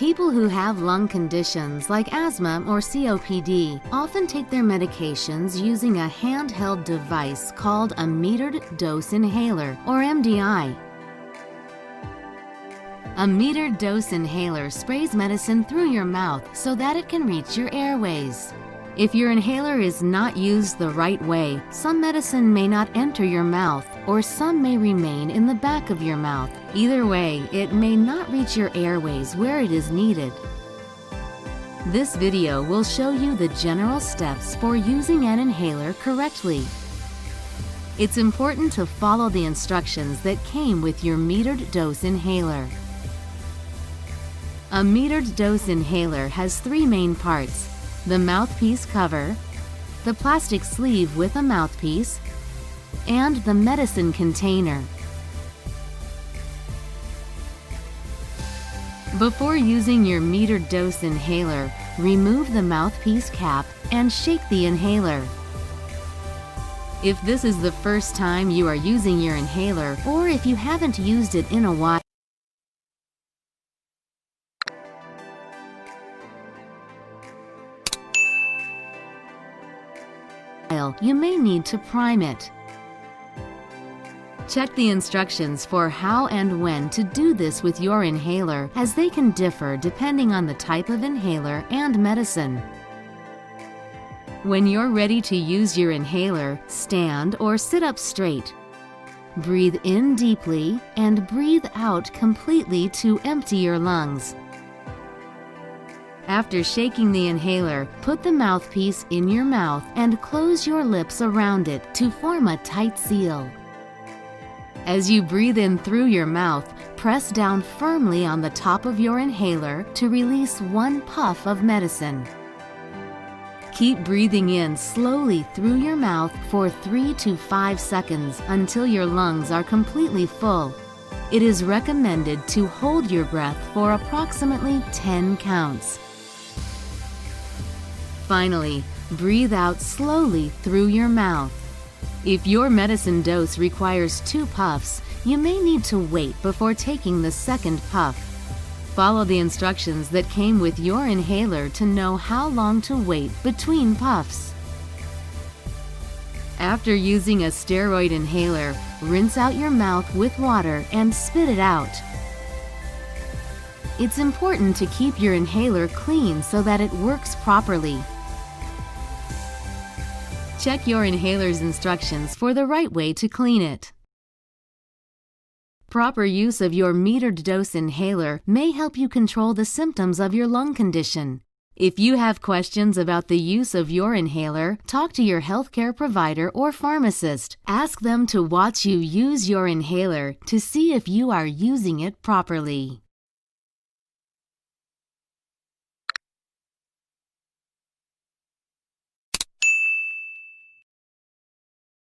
People who have lung conditions like asthma or COPD often take their medications using a handheld device called a metered dose inhaler, or MDI. A metered dose inhaler sprays medicine through your mouth so that it can reach your airways. If your inhaler is not used the right way, some medicine may not enter your mouth, or some may remain in the back of your mouth. Either way, it may not reach your airways where it is needed. This video will show you the general steps for using an inhaler correctly. It's important to follow the instructions that came with your metered dose inhaler. A metered dose inhaler has three main parts: the mouthpiece cover, the plastic sleeve with a mouthpiece, and the medicine container. Before using your metered dose inhaler, remove the mouthpiece cap and shake the inhaler. If this is the first time you are using your inhaler, or if you haven't used it in a while, you may need to prime it. Check the instructions for how and when to do this with your inhaler, as they can differ depending on the type of inhaler and medicine. When you're ready to use your inhaler, stand or sit up straight. Breathe in deeply and breathe out completely to empty your lungs. After shaking the inhaler, put the mouthpiece in your mouth and close your lips around it to form a tight seal. As you breathe in through your mouth, press down firmly on the top of your inhaler to release one puff of medicine. Keep breathing in slowly through your mouth for 3 to 5 seconds until your lungs are completely full. It is recommended to hold your breath for approximately 10 counts. Finally, breathe out slowly through your mouth. If your medicine dose requires 2 puffs, you may need to wait before taking the second puff. Follow the instructions that came with your inhaler to know how long to wait between puffs. After using a steroid inhaler, rinse out your mouth with water and spit it out. It's important to keep your inhaler clean so that it works properly. Check your inhaler's instructions for the right way to clean it. Proper use of your metered dose inhaler may help you control the symptoms of your lung condition. If you have questions about the use of your inhaler, talk to your healthcare provider or pharmacist. Ask them to watch you use your inhaler to see if you are using it properly.